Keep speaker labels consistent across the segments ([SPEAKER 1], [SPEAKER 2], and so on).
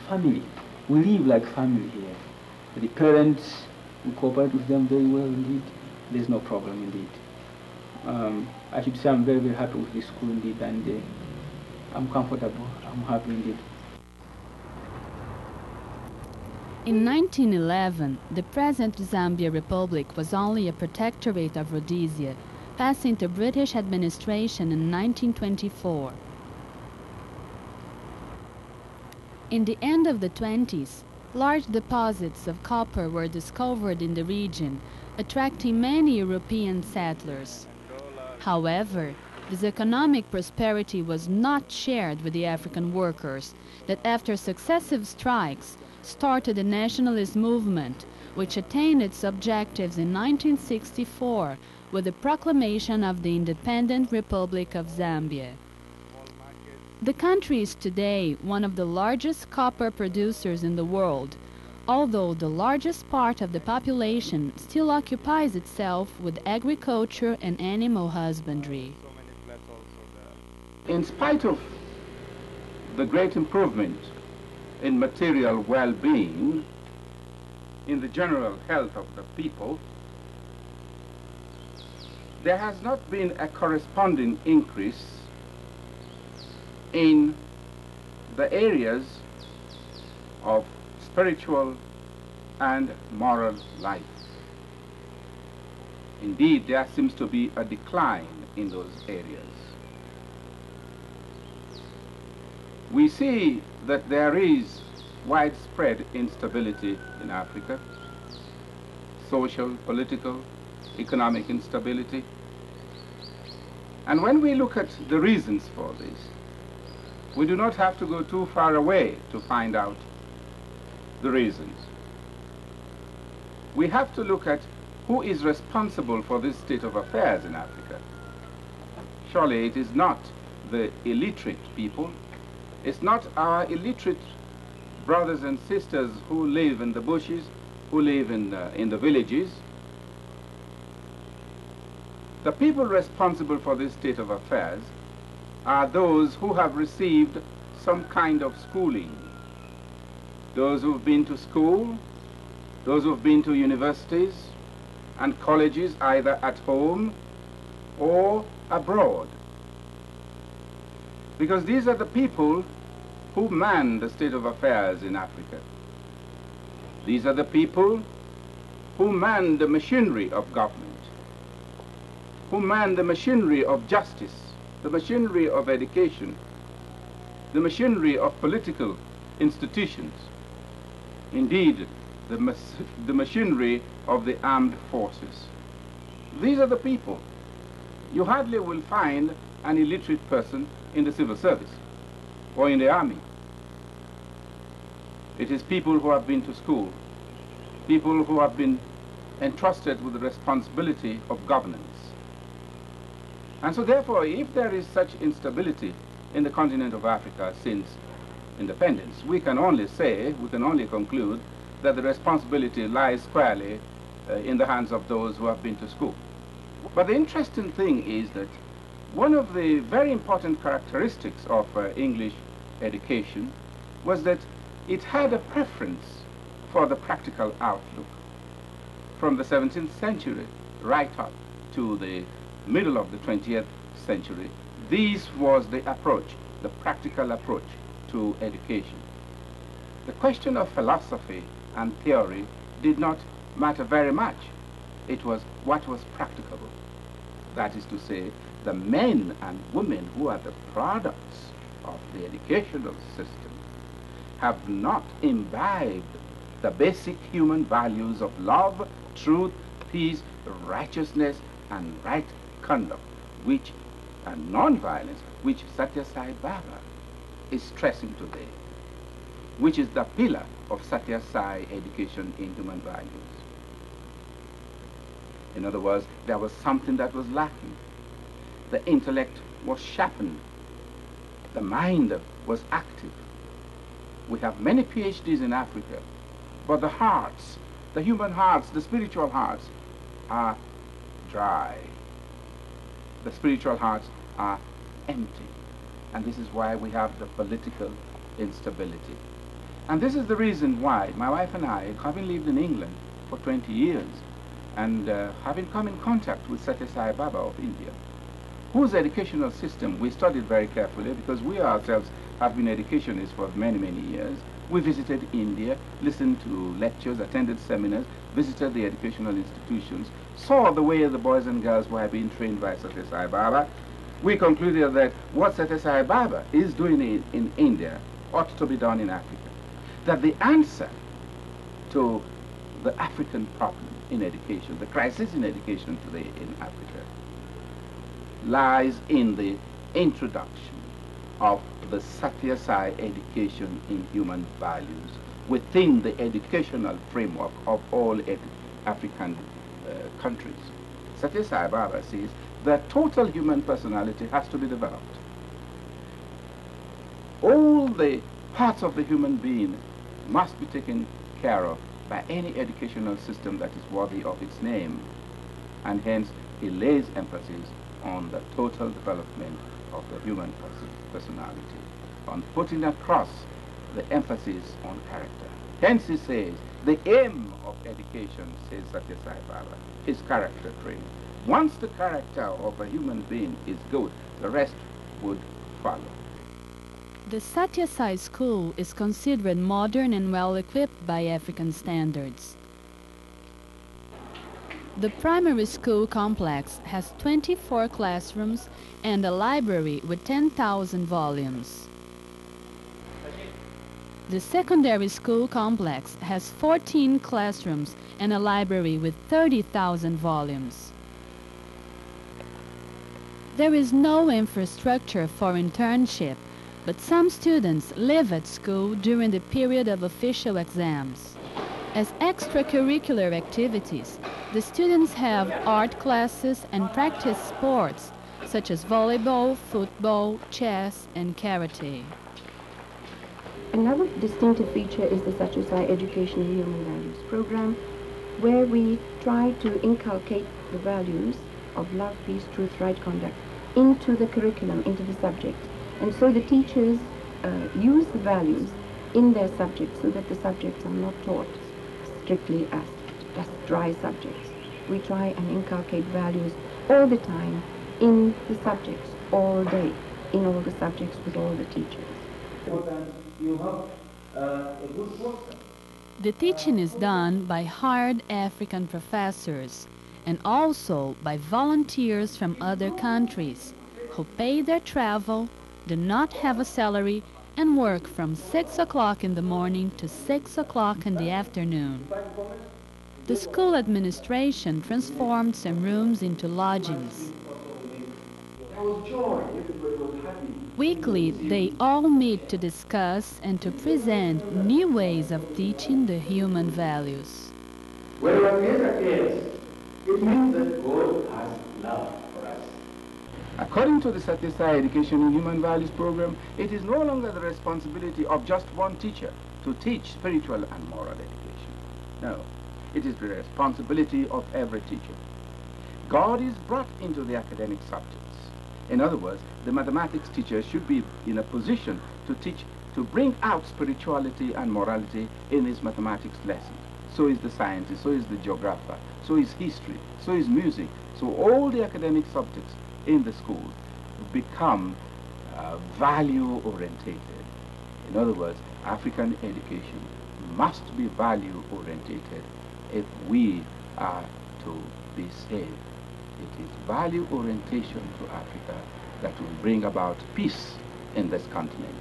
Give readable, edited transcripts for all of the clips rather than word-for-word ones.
[SPEAKER 1] family. We live like family here. The parents, we cooperate with them very well indeed. There's no problem indeed. I should say I'm very, very happy with this school indeed, and I'm comfortable. I'm happy indeed.
[SPEAKER 2] In 1911, the present Zambia Republic was only a protectorate of Rhodesia, passing to British administration in 1924. In the end of the 20s, large deposits of copper were discovered in the region, attracting many European settlers. However, this economic prosperity was not shared with the African workers that, after successive strikes, started the nationalist movement, which attained its objectives in 1964 with the proclamation of the Independent Republic of Zambia. The country is today one of the largest copper producers in the world, although the largest part of the population still occupies itself with agriculture and animal husbandry.
[SPEAKER 3] In spite of the great improvement in material well-being, in the general health of the people, there has not been a corresponding increase in the areas of spiritual and moral life. Indeed, there seems to be a decline in those areas. We see that there is widespread instability in Africa, social, political, economic instability. And when we look at the reasons for this, we do not have to go too far away to find out the reasons. We have to look at who is responsible for this state of affairs in Africa. Surely it is not the illiterate people. It's not our illiterate brothers and sisters who live in the bushes, who live in the villages. The people responsible for this state of affairs are those who have received some kind of schooling. Those who've been to school, those who've been to universities and colleges either at home or abroad. Because these are the people who man the state of affairs in Africa. These are the people who man the machinery of government, who man the machinery of justice, the machinery of education, the machinery of political institutions, indeed, the machinery of the armed forces. These are the people. You hardly will find an illiterate person in the civil service or in the army. It is people who have been to school, people who have been entrusted with the responsibility of governance. And so therefore, if there is such instability in the continent of Africa since independence, we can only say, we can only conclude that the responsibility lies squarely in the hands of those who have been to school. But the interesting thing is that one of the very important characteristics of English education was that it had a preference for the practical outlook. From the 17th century right up to the middle of the 20th century, this was the approach, the practical approach to education. The question of philosophy and theory did not matter very much. It was what was practicable. That is to say, the men and women who are the products of the educational system have not imbibed the basic human values of love, truth, peace, righteousness, and right conduct, which and non-violence, which Sathya Sai is stressing today, which is the pillar of Sathya Sai education in human values. In other words, there was something that was lacking. The intellect was sharpened. The mind was active. We have many PhDs in Africa, but the hearts, the human hearts, the spiritual hearts are dry. The spiritual hearts are empty. And this is why we have the political instability. And this is the reason why my wife and I, having lived in England for 20 years and having come in contact with Sathya Sai Baba of India, whose educational system we studied very carefully because we ourselves have been educationists for many, many years. We visited India, listened to lectures, attended seminars, visited the educational institutions, saw the way the boys and girls were being trained by Sathya Sai Baba. We concluded that what Sathya Sai Baba is doing in India ought to be done in Africa. That the answer to the African problem in education, the crisis in education today in Africa, lies in the introduction of the Sathya Sai education in human values within the educational framework of all African countries. Sathya Sai Baba says that total human personality has to be developed. All the parts of the human being must be taken care of by any educational system that is worthy of its name, and hence he lays emphasis on the total development of the human personality, on putting across the emphasis on character. Hence he says, the aim of education, says Sathya Sai Baba, is character training. Once the character of a human being is good, the rest would follow.
[SPEAKER 2] The Sathya Sai School is considered modern and well-equipped by African standards. The primary school complex has 24 classrooms and a library with 10,000 volumes. The secondary school complex has 14 classrooms and a library with 30,000 volumes. There is no infrastructure for internship, but some students live at school during the period of official exams. As extracurricular activities, the students have art classes and practice sports such as volleyball, football, chess, and karate.
[SPEAKER 4] Another distinctive feature is the Sathya Sai Education in Human Values program, where we try to inculcate the values of love, peace, truth, right conduct into the curriculum, into the subject. And so the teachers use the values in their subjects so that the subjects are not taught strictly as just dry subjects. We try and inculcate values all the time in the subjects, all day, in all the subjects with all the teachers.
[SPEAKER 2] The teaching is done by hired African professors and also by volunteers from other countries who pay their travel, do not have a salary, and work from 6 o'clock in the morning to 6 o'clock in the afternoon. The school administration transformed some rooms into lodgings. Weekly, they all meet to discuss and to present new ways of teaching the human values.
[SPEAKER 5] When our Creator cares, it means that God has love for us.
[SPEAKER 3] According to the Sathya Sai Education in Human Values program, it is no longer the responsibility of just one teacher to teach spiritual and moral education. No, it is the responsibility of every teacher. God is brought into the academic subjects. In other words, the mathematics teacher should be in a position to teach, to bring out spirituality and morality in his mathematics lesson. So is the scientist, so is the geographer, so is history, so is music. So all the academic subjects in the school become value-orientated. In other words, African education must be value-orientated if we are to be saved. It is value orientation to Africa that will bring about peace in this continent.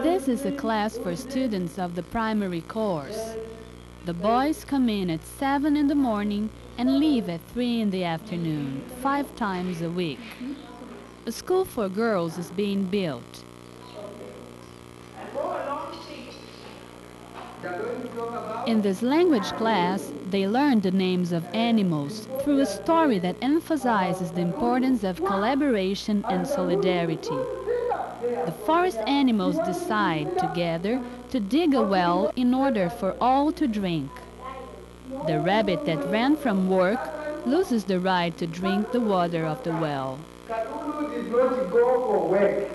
[SPEAKER 2] This is a class for students of the primary course. The boys come in at 7 in the morning and leave at 3 in the afternoon, 5 times a week. A school for girls is being built. In this language class, they learn the names of animals through a story that emphasizes the importance of collaboration and solidarity. The forest animals decide together to dig a well in order for all to drink. The rabbit that ran from work loses the right to drink the water of the well.
[SPEAKER 5] Kakulu did not go for work.